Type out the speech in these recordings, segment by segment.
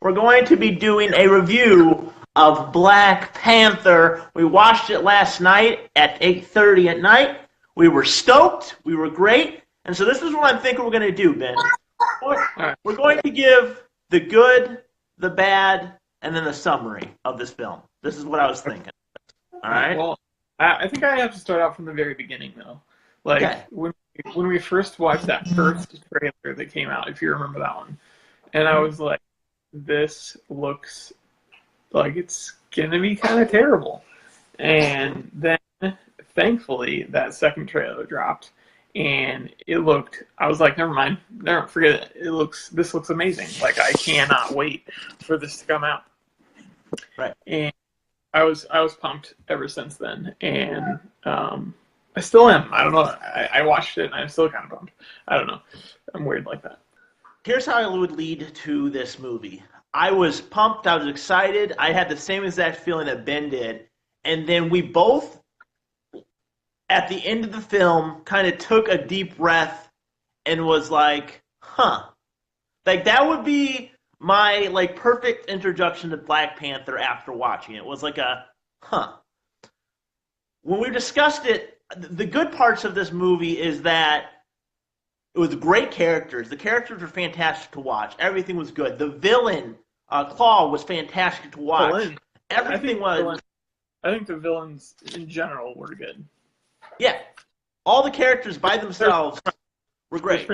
we're going to be doing a review of Black Panther. We watched it last night at 8:30 at night. We were stoked. We were great. And so this is what I'm thinking we're going to do, Ben. We're going to give the good, the bad, and then the summary of this film. This is what I was thinking. All right? Well, I think I have to start out from the very beginning, though. Like, Okay. when we first watched that first trailer that came out, if you remember that one, and I was like, this looks like it's going to be kind of terrible. And then, thankfully, that second trailer dropped, and I was like, never mind, forget it. This looks amazing. Like, I cannot wait for this to come out. Right. And I was pumped ever since then, and I still am. I don't know. I watched it, and I'm still kind of pumped. I don't know. I'm weird like that. Here's how I would lead to this movie. I was pumped. I was excited. I had the same exact feeling that Ben did. And then we both, at the end of the film, kind of took a deep breath and was like, huh. Like, that would be my, like, perfect introduction to Black Panther after watching it. It was like a, huh. When we discussed it, the good parts of this movie is that it was great characters. The characters were fantastic to watch. Everything was good. The villain, Claw, was fantastic to watch. Everything was. I think the villains in general were good. Yeah. All the characters by themselves were great.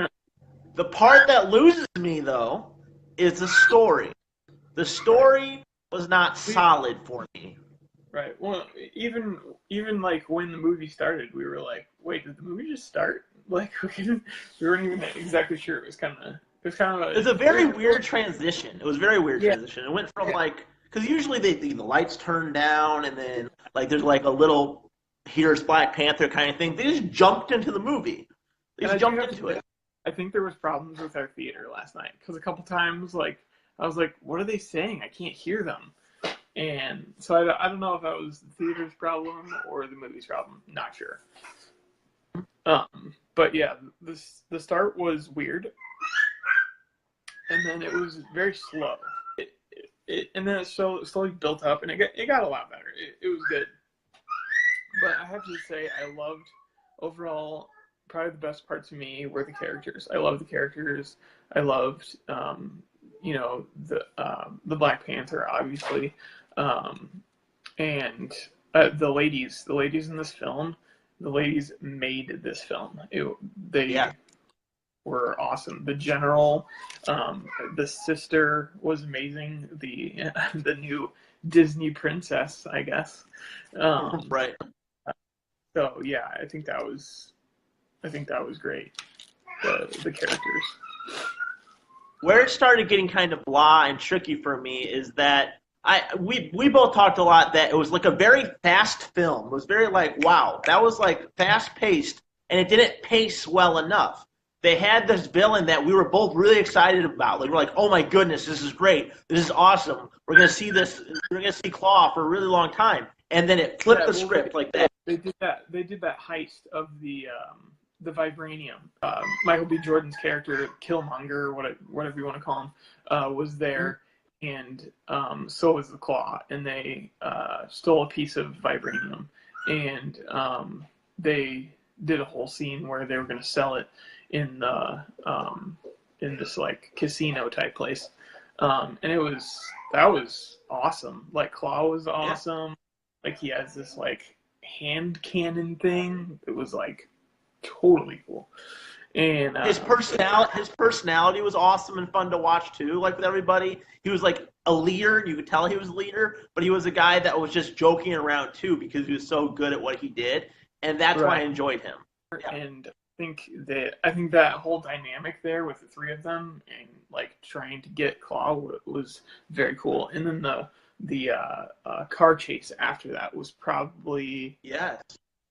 The part that loses me, though, is the story. The story was not solid for me. Right. Well, even like when the movie started, we were like, "Wait, did the movie just start?" Like we weren't even exactly sure. It was a very weird transition. It was a very weird transition. It went from like, because usually the lights turn down and then like there's like a little here's Black Panther kind of thing. They just jumped into the movie. They just jumped into it. I think there was problems with our theater last night because a couple times like I was like, "What are they saying? I can't hear them." And so I don't know if that was the theater's problem or the movie's problem. Not sure. But yeah, the start was weird, and then it was very slow. And then it slowly built up, and it got a lot better. It was good. But I have to say, I loved overall. Probably the best part to me were the characters. I loved the characters. I loved, the Black Panther, obviously. And the ladies in this film, the ladies made this film. They were awesome. The general, the sister was amazing. The new Disney princess, I guess. Right. So yeah, I think that was great. The characters. Where it started getting kind of blah and tricky for me is that we both talked a lot that it was like a very fast film. It was very like, wow, that was like fast paced, and it didn't pace well enough. They had this villain that we were both really excited about. Like we're like, oh my goodness, this is great. This is awesome. We're gonna see this. We're gonna see Claw for a really long time, and then it flipped the script like that. They did that heist of the vibranium. Michael B. Jordan's character, Killmonger, whatever you want to call him, was there. And so was the Claw, and they stole a piece of vibranium, and they did a whole scene where they were going to sell it in this like casino type place, and that was awesome. Like Claw was awesome. Like he has this like hand cannon thing. It was like totally cool. And his personality was awesome and fun to watch too. Like with everybody, he was like a leader. You could tell he was a leader, but he was a guy that was just joking around too because he was so good at what he did, and that's why I enjoyed him. Yeah. And I think that whole dynamic there with the three of them and like trying to get Claw was very cool. And then the car chase after that was probably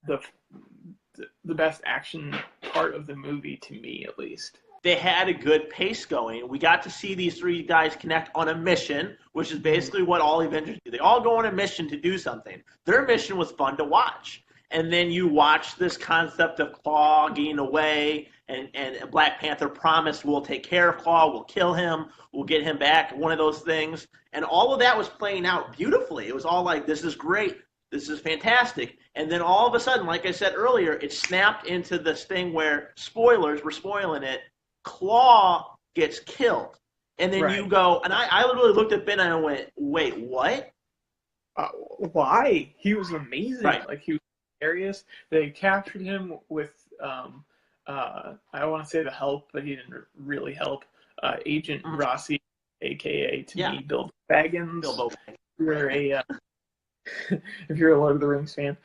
the best action part of the movie to me, at least. They had a good pace going. We got to see these three guys connect on a mission, which is basically what all Avengers do. They all go on a mission to do something. Their mission was fun to watch. and then you watch this concept of Claw getting away, and Black Panther promised we'll take care of Claw, we'll kill him, we'll get him back, one of those things. And all of that was playing out beautifully. It was all like, this is great, this is fantastic. And then all of a sudden, like I said earlier, it snapped into this thing where, spoilers, we're spoiling it, Claw gets killed. And then you go, and I literally looked at Ben and I went, wait, what? Why? He was amazing. Right. Like, he was hilarious. They captured him with, I want to say the help, but he didn't really help. Agent Rossi, a.k.a. to me, Bill Baggins. Bilbo. You're a, if you're a Lord of the Rings fan.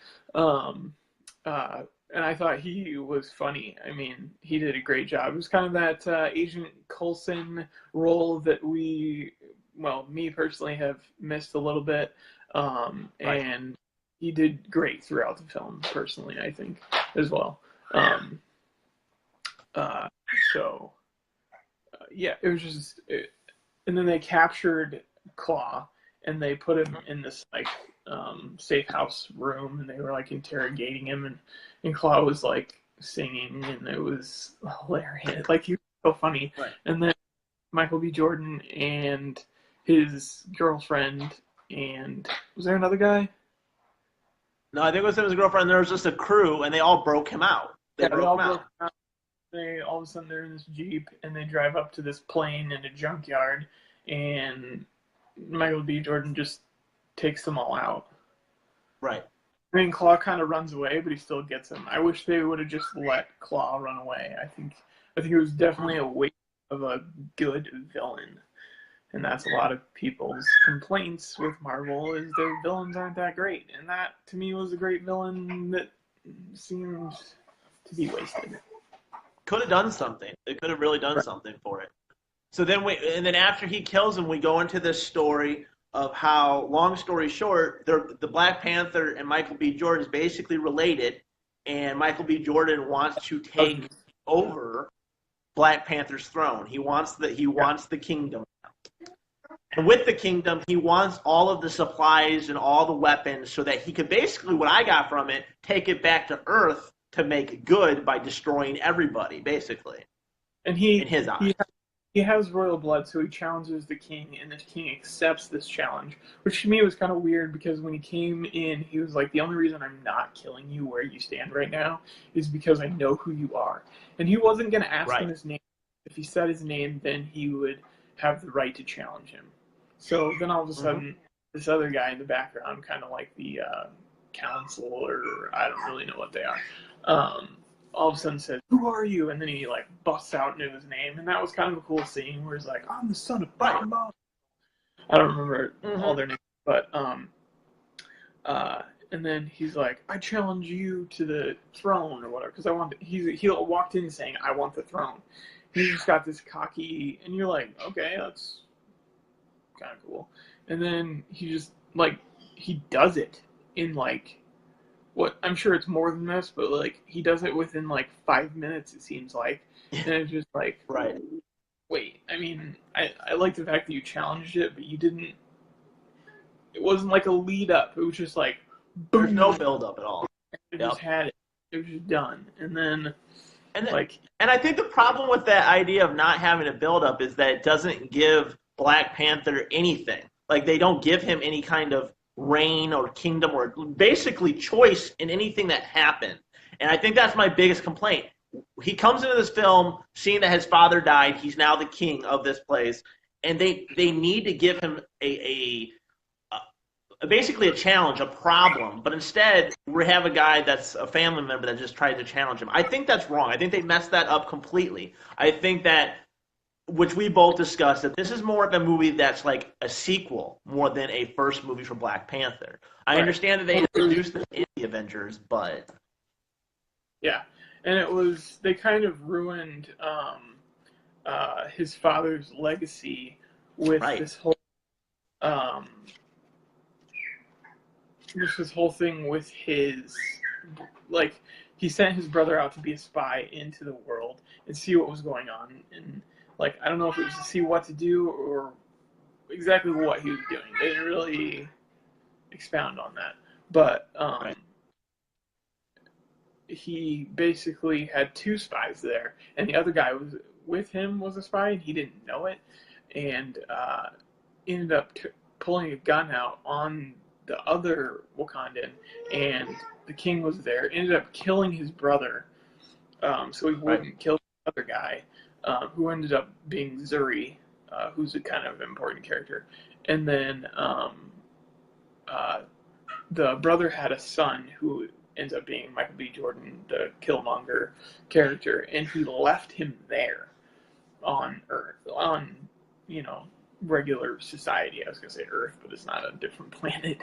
And I thought he was funny. I mean, he did a great job. It was kind of that Agent Coulson role that me personally, have missed a little bit. And he did great throughout the film, personally, I think, as well. It was just... and then they captured Claw, and they put him in this, like, safe house room, and they were, like, interrogating him, and Claw was, like, singing, and it was hilarious. Like, he was so funny. Right. And then Michael B. Jordan and his girlfriend, and was there another guy? No, I think it was his girlfriend. There was just a crew, and they all broke him out. They broke him out. All of a sudden they're in this Jeep, and they drive up to this plane in a junkyard, and Michael B. Jordan just takes them all out. Right. I mean, Claw kind of runs away, but he still gets him. I wish they would have just let Claw run away. I think it was definitely a waste of a good villain. And that's a lot of people's complaints with Marvel, is their villains aren't that great. And that, to me, was a great villain that seemed to be wasted. Could have done something. They could have really done something for it. So then then after he kills him, we go into this story of how, long story short, the Black Panther and Michael B. Jordan is basically related, and Michael B. Jordan wants to take over Black Panther's throne. He wants the kingdom. And with the kingdom, he wants all of the supplies and all the weapons so that he could basically, what I got from it, take it back to Earth to make good by destroying everybody, basically. And in his eyes. He has royal blood, so he challenges the king, and the king accepts this challenge, which to me was kind of weird, because when he came in, he was like, the only reason I'm not killing you where you stand right now is because I know who you are. And he wasn't going to ask him his name. If he said his name, then he would have the right to challenge him. So then all of a sudden, this other guy in the background, kind of like the council, or I don't really know what they are, all of a sudden says, "Who are you?" And then he, like, busts out into his name, and that was kind of a cool scene where he's like, "I'm the son of Bob." I don't remember all their names, but and then he's like, "I challenge you to the throne," or whatever, because he walked in saying, "I want the throne." He's just got this cocky, and you're like, okay, that's kind of cool. And then he just, like, he does it in, like, what, I'm sure it's more than this, but, like, he does it within, like, 5 minutes, it seems like. And it's just like, wait, I mean, I like the fact that you challenged it, but you didn't, it wasn't like a lead up. It was just like, boom. There's no build up at all. It just had it. It was just done. And then I think the problem with that idea of not having a build up is that it doesn't give Black Panther anything. Like, they don't give him any kind of reign or kingdom or basically choice in anything that happened. And I think that's my biggest complaint. He comes into this film seeing that his father died. He's now the king of this place. And they need to give him basically a challenge, a problem. But instead, we have a guy that's a family member that just tried to challenge him. I think that's wrong. I think they messed that up completely. I think that, which we both discussed, that this is more of a movie that's like a sequel more than a first movie for Black Panther. I understand that they introduced them in the Avengers, but... Yeah, and they kind of ruined his father's legacy with this whole... this whole thing with his... Like, he sent his brother out to be a spy into the world and see what was going on, and... Like, I don't know if it was to see what to do or exactly what he was doing. They didn't really expound on that. But he basically had two spies there, and the other guy was with him was a spy, and he didn't know it, and ended up pulling a gun out on the other Wakandan, and the king was there. Ended up killing his brother, so he wouldn't kill the other guy, who ended up being Zuri, who's a kind of important character. And then the brother had a son who ends up being Michael B. Jordan, the Killmonger character, and he left him there on Earth, on, regular society. I was going to say Earth, but it's not a different planet.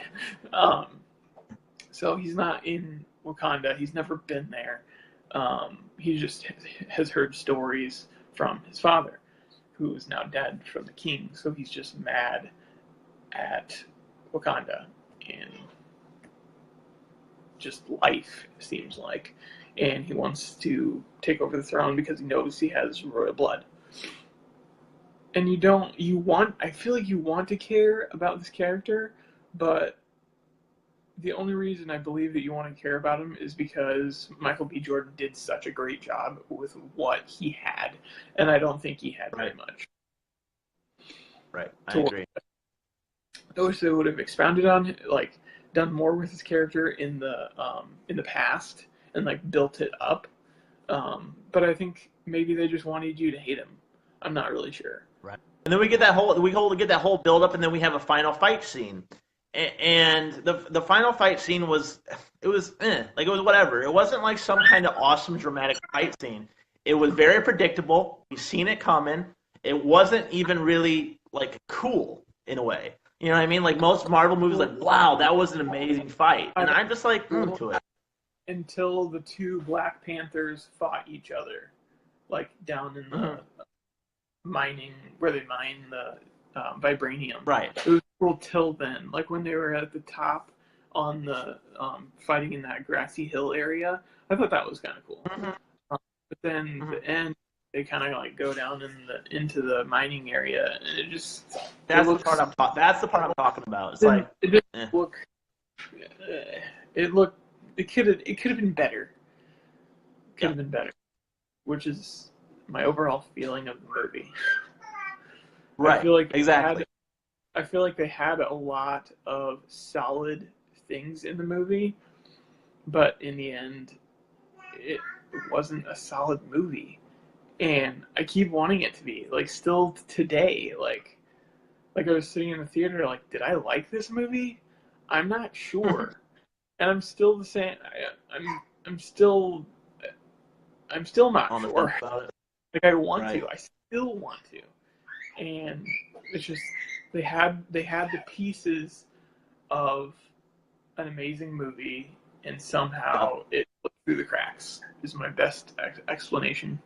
So he's not in Wakanda. He's never been there. He just has heard stories from his father, who is now dead, from the king. So he's just mad at Wakanda and just life, seems like. And he wants to take over the throne because he knows he has royal blood. And I feel like you want to care about this character, but the only reason I believe that you want to care about him is because Michael B. Jordan did such a great job with what he had, and I don't think he had very much. Right, I agree. I wish they would have expounded on, done more with his character in the past and built it up. But I think maybe they just wanted you to hate him. I'm not really sure. Right. And then we get that whole build up, and then we have a final fight scene. And the final fight scene was whatever. It wasn't like some kind of awesome dramatic fight scene. It was very predictable. You've seen it coming. It wasn't even really cool in a way. You know what I mean? Like most Marvel movies, wow, that was an amazing fight, and I'm just into it. Until the two Black Panthers fought each other, down in the mining, where they mine the vibranium. Right. It was cool till then. When they were at the top on the fighting in that grassy hill area, I thought that was kind of cool. Mm-hmm. But then the end, they kind of go down into the mining area, and it just that's the part I'm talking about. It's it didn't look. It could have been better. Could have been better, which is my overall feeling of the movie. Right. I feel like exactly. I feel like they had a lot of solid things in the movie, but in the end, it wasn't a solid movie. And I keep wanting it to be. Still today, I was sitting in the theater, did I like this movie? I'm not sure. And I'm still the same. I'm still not sure. I want to. I still want to. And it's just they had the pieces of an amazing movie, and somehow it slipped through the cracks. Is my best explanation.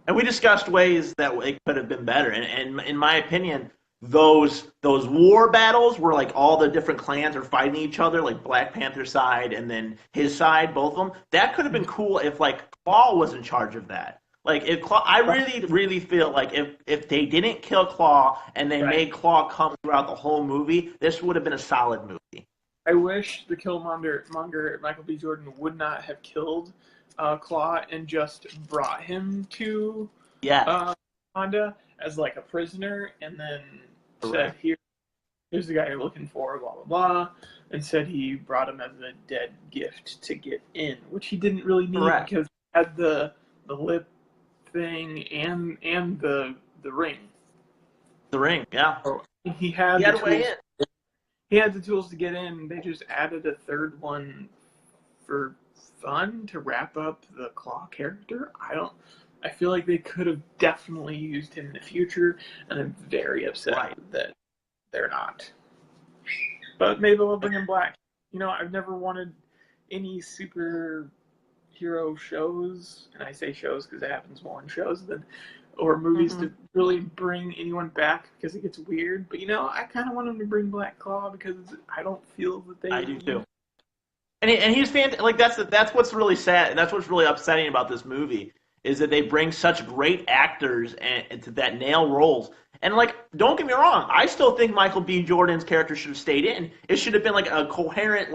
And we discussed ways that it could have been better. And in my opinion, those war battles where all the different clans are fighting each other, Black Panther's side and then his side, both of them, that could have been cool if Claw was in charge of that. If Claw, I really feel if they didn't kill Claw and they made Claw come throughout the whole movie, this would have been a solid movie. I wish the Killmonger Michael B. Jordan would not have killed Claw and just brought him to Wakanda as a prisoner, and then said, here's the guy you're looking for, blah blah blah, and said he brought him as a dead gift to get in, which he didn't really need because he had the lip thing and the ring. The ring, yeah. So he had a way in. He had the tools to get in. They just added a third one for fun to wrap up the Claw character. I feel like they could have definitely used him in the future, and I'm very upset that they're not. But maybe they'll bring him back. I've never wanted any superhero shows, and I say shows because it happens more in shows or movies to really bring anyone back because it gets weird. But I kind of want them to bring Black Claw because I don't feel that they. I do too. And he's fantastic. That's what's really sad. That's what's really upsetting about this movie is that they bring such great actors and that nail roles. And don't get me wrong, I still think Michael B. Jordan's character should have stayed in. It should have been a coherent,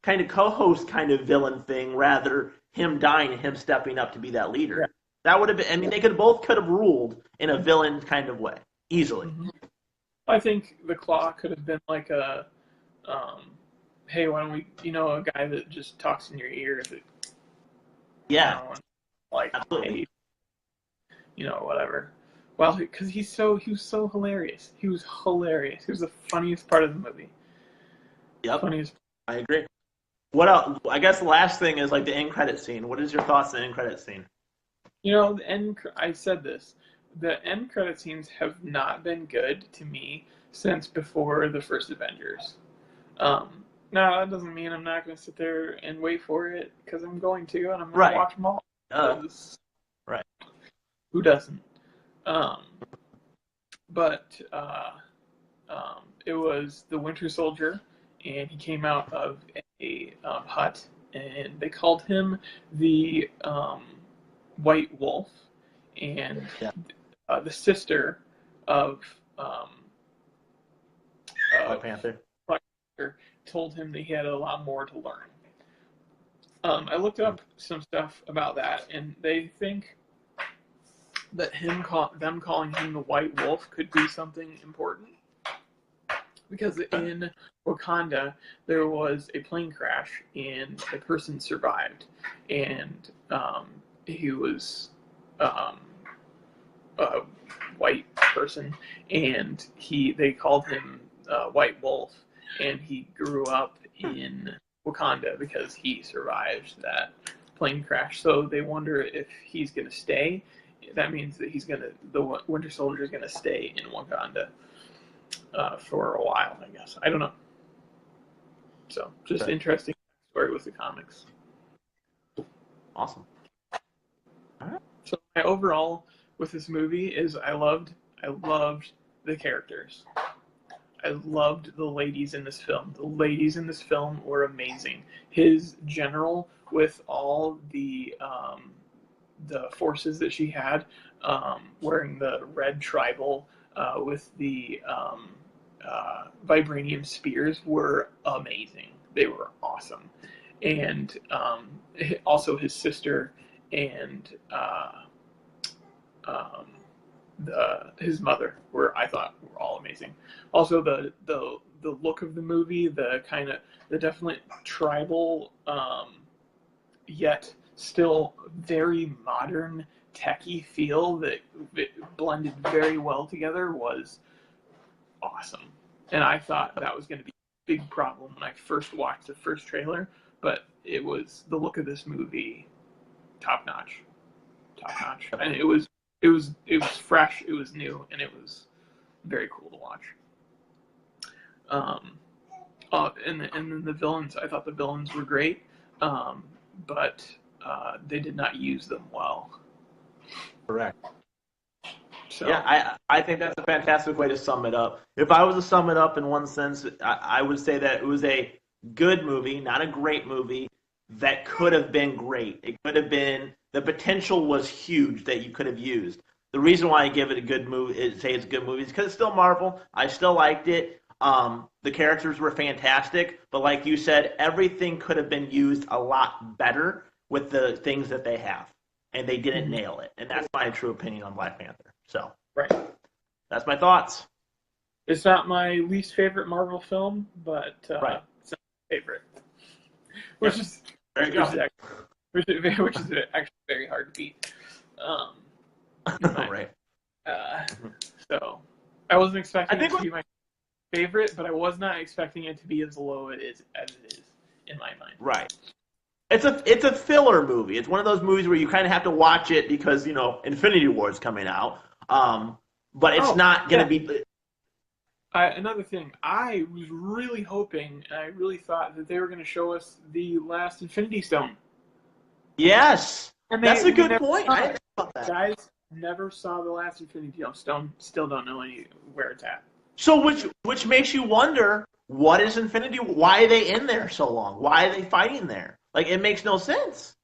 kind of co-host kind of villain thing rather him dying and him stepping up to be that Yeah. leader. That would have been. I mean, they could have ruled in a villain kind of way easily. Mm-hmm. I think the Claw could have been like um, hey, why don't we, a guy that just talks in your ear that, Yeah, like, absolutely. hey, whatever. Well, because he was so hilarious. He was hilarious. He was the funniest part of the movie. Yep, Funniest. I agree. What else? I guess the last thing is like the end credit scene. What is your thoughts on the end credit scene? The end. I said this. The end credit scenes have not been good to me since before the first Avengers. Now that doesn't mean I'm not going to sit there and wait for it, because I'm going to, and I'm going to Right. watch them all. Right. Who doesn't? Um, but it was the Winter Soldier, and he came out of a hut, and they called him the White Wolf, and Yeah. the sister of Black Panther. Black Panther told him that he had a lot more to learn. I looked up some stuff about that, and they think that them calling him the White Wolf could be something important, because in Wakanda there was a plane crash and a person survived, and he was a white person, and they called him White Wolf, and he grew up in Wakanda because he survived that plane crash. So they wonder if he's going to stay. That means that the Winter Soldier is going to stay in Wakanda for a while, I guess. I don't know. So just interesting story with the comics. Awesome. All right. So my overall with this movie is I loved the characters. I loved the ladies in this film. The ladies in this film were amazing. His general, with all the forces that she had, wearing the red tribal with the vibranium spears, were amazing. They were awesome. And also his sister and his mother I thought were all amazing. Also the look of the movie, the definite tribal yet still very modern techie feel that blended very well together was awesome. And I thought that was going to be a big problem when I first watched the first trailer, but it was the look of this movie, top notch. And it was fresh, it was new, and it was very cool to watch. And then the villains, I thought the villains were great, but they did not use them well. Correct. So Yeah, I think that's a fantastic way to sum it up. If I was to sum it up in one sense, I would say that it was a good movie, not a great movie, that could have been great. It could have been, the potential was huge that you could have used. The reason why I give it a good movie, say it's a good movie, is because it's still Marvel. I still liked it. The characters were fantastic, but like you said, everything could have been used a lot better with the things that they have, and they didn't nail it. And that's my true opinion on Black Panther. So, right, that's my thoughts. It's not my least favorite Marvel film, but it's not my favorite, which is actually very hard to beat. Right. So I wasn't expecting it to be my favorite, but I was not expecting it to be as low as it is in my mind. Right. It's a filler movie. It's one of those movies where you kind of have to watch it because Infinity War is coming out. But it's not going to be. Another thing, I was really hoping, and I really thought that they were going to show us the last Infinity Stone. Yes, and that's a good point. I didn't think about that. Guys never saw the last Infinity Stone. Still don't know where it's at. So which makes you wonder, what is Infinity? Why are they in there so long? Why are they fighting there? Like, it makes no sense.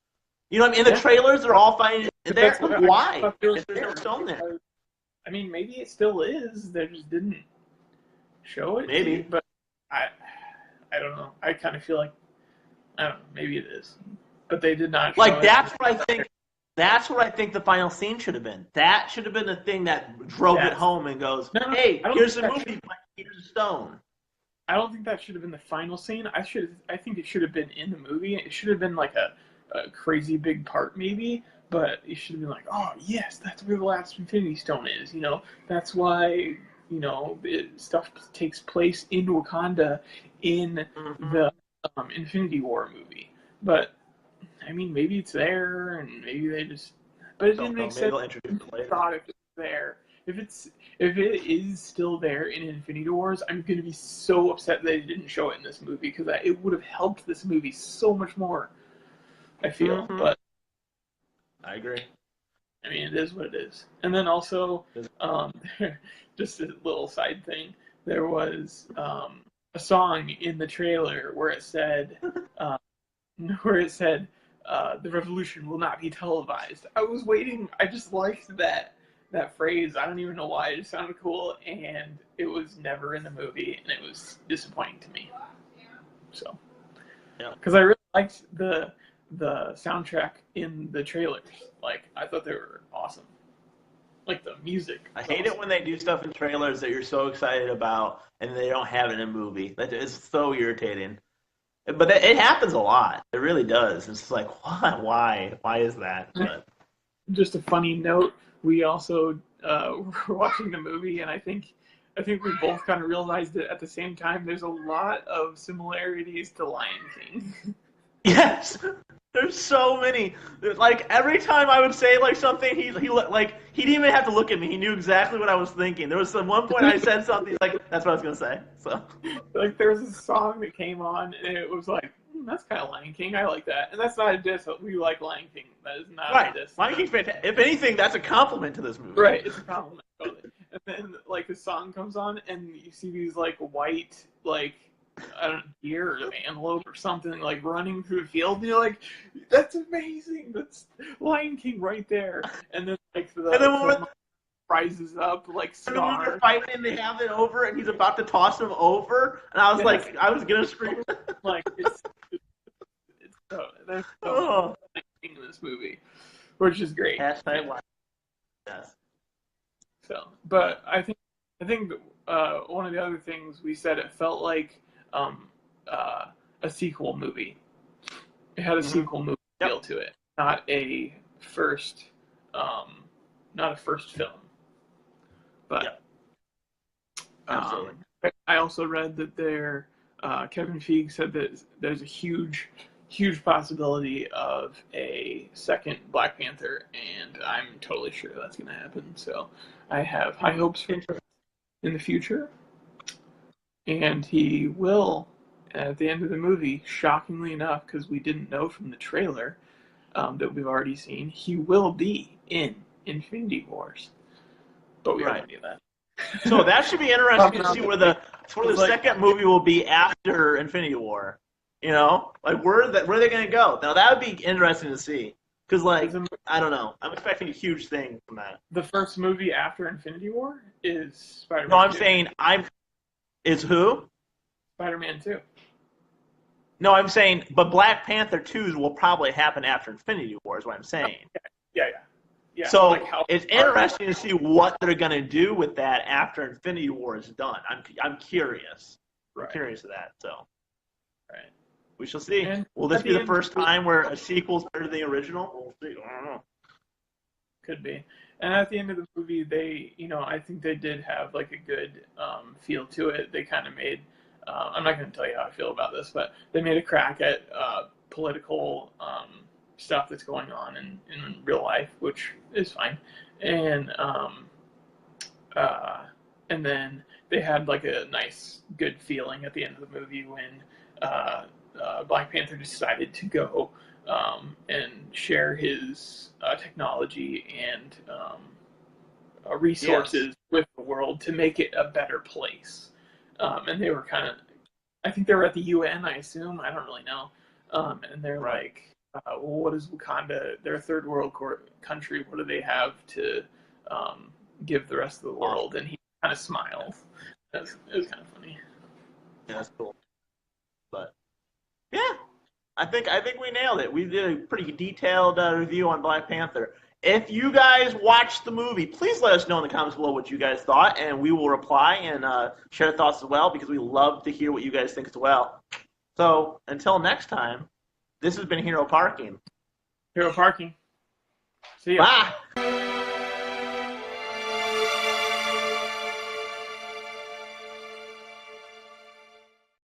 You know what I mean? In the trailers, they're all fighting there. Why? There's no stone there. I mean, maybe it still is. They just didn't show it. Maybe. But I don't know. I kind of feel like, I don't know. Maybe it is. but they did not show Like it. that's what I think. That's what I think the final scene should have been. That should have been the thing that drove it That's home and goes, no, "Hey, I don't here's think the that movie. Here's a stone." I don't think that should have been the final scene. I think it should have been in the movie. It should have been like a crazy big part maybe, but it should have been like, oh yes, that's where the last Infinity Stone is. You know, that's why stuff takes place in Wakanda in Mm-hmm. the Infinity War movie. But I mean, maybe it's there, and maybe they just. But it didn't Don't know. make Maybe sense. they'll introduce it I later. thought if it was there, if it is still there in Infinity Wars, I'm gonna be so upset that they didn't show it in this movie because it would have helped this movie so much more. I feel, Mm-hmm. but I agree. I mean, it is what it is. And then also, um, just a little side thing, there was a song in the trailer uh, where it said, "The revolution will not be televised." I was waiting. I just liked that phrase. I don't even know why. It just sounded cool, and it was never in the movie, and it was disappointing to me. So, Yeah. because I really liked the soundtrack in the trailers. Like, I thought they were awesome. Like the music. I Was hate it awesome. when they do stuff in trailers that you're so excited about and they don't have it in a movie. That is so irritating. But it happens a lot. It really does. It's just like, why? Why is that? But Just a funny note. We also were watching the movie, and I think we both kind of realized it at the same time. There's a lot of similarities to Lion King. yes, there's so many. Like every time I would say like something, he didn't even have to look at me. He knew exactly what I was thinking. There was some one point I said something. He's like, "That's what I was gonna say." So Like there was a song that came on, and it was like, that's kind of Lion King. I like that, and that's not a diss. We like Lion King. That is not a right, diss. Lion King's fantastic. If anything, that's a compliment to this movie. Right, it's a compliment. Totally. And then like the song comes on, and you see these like white I don't know, deer or antelope or something like running through the field, and you're like, that's amazing. That's Lion King right there. And then like And then the rises up like when they're Scar. fighting and they have it over and he's about to toss him over, and I was Yes, like, I was gonna scream. like it's so there's so much Oh, Lion King in this movie, which is great. hashtag Lion. Yes. So, but I think one of the other things we said, it felt like um, a sequel movie. It had a Mm-hmm. sequel movie Yep. feel to it, not a first um, not a first film. But Yep. Absolutely. I also read that Kevin Feige said that there's a huge possibility of a second Black Panther, and I'm totally sure that's going to happen. So I have high hopes for him in the future, and he will at the end of the movie. Shockingly enough, because we didn't know from the trailer that we've already seen, he will be in Infinity Wars, but we have no Right. idea that. So that should be interesting to see where the Like, second movie will be after Infinity War. You know, like where are they going to go? Now that would be interesting to see. Because like I don't know, I'm expecting a huge thing from that. the first movie after Infinity War is Spider-Man. No, I'm 2. saying is who? Spider-Man 2. No, I'm saying, but Black Panther 2 will probably happen after Infinity War, is what I'm saying. Yeah. So like it's interesting to see what they're going to do with that after Infinity War is done. I'm curious. Right. I'm curious of that. So Right. we shall see. And Will this at be the end, first time where a sequel's better than the original? We'll see. I don't know. could be. And at the end of the movie, I think they did have like a good feel to it. They kind of made. I'm not going to tell you how I feel about this, but they made a crack at political stuff that's going on in real life, which is fine. And and then they had like a nice, good feeling at the end of the movie when Black Panther decided to go and share his technology and resources with the world to make it a better place. And they were I think they were at the UN, I assume. I don't really know. And they're like, well, what is Wakanda, their third world country, what do they have to give the rest of the world? And he kind of smiles. It was kind of funny. Yeah, that's cool. But yeah, I think we nailed it. We did a pretty detailed review on Black Panther. If you guys watched the movie, please let us know in the comments below what you guys thought, and we will reply and share thoughts as well because we love to hear what you guys think as well. So until next time, this has been Hero Parking. Hero Parking. See ya. Bye.